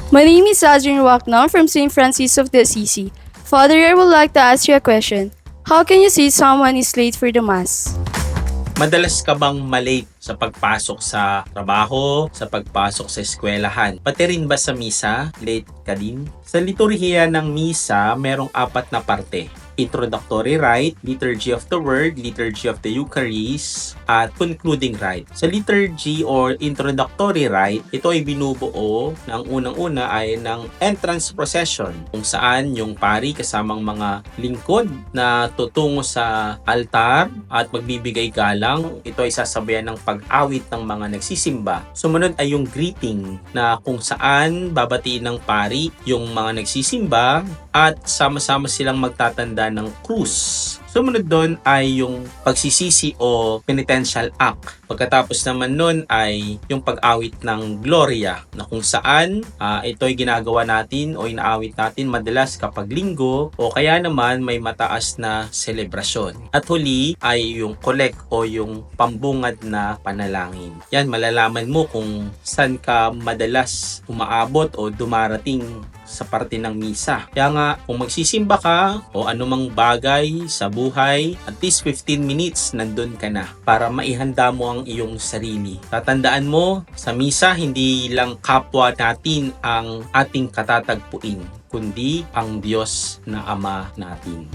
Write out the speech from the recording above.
My name is Adrian Waknam from St. Francis of the Assisi. Father, I would like to ask you a question. How can you say someone is late for the Mass? Madalas ka bang malate sa pagpasok sa trabaho, sa pagpasok sa eskwelahan? Pati rin ba sa misa, late ka din? Sa liturhiya ng misa, merong 4 na parte. Introductory rite, liturgy of the word, liturgy of the Eucharist, at concluding rite. Sa liturgy or introductory rite, ito ay binubuo ng unang-una ay ng entrance procession, kung saan yung pari kasamang mga lingkod na tutungo sa altar at magbibigay galang. Ito ay sasabayan ng pag-awit ng mga nagsisimba. Sumunod ay yung greeting na kung saan babatiin ng pari yung mga nagsisimba at sama-sama silang magtatanda ng krus. Sumunod doon ay yung pagsisisi o penitential act. Pagkatapos naman nun ay yung pag-awit ng Gloria na kung saan ito ay ginagawa natin o inaawit natin madalas kapag linggo o kaya naman may mataas na selebrasyon. At huli ay yung collect o yung pambungad na panalangin. Yan, malalaman mo kung saan ka madalas umaabot o dumarating sa parte ng misa. Kaya nga, kung magsisimba ka o anumang bagay sa buhay, at least 15 minutes nandun ka na para maihanda mo ang iyong sarili. Tatandaan mo, sa misa, hindi lang kapwa natin ang ating katatagpuin, kundi ang Diyos na Ama natin.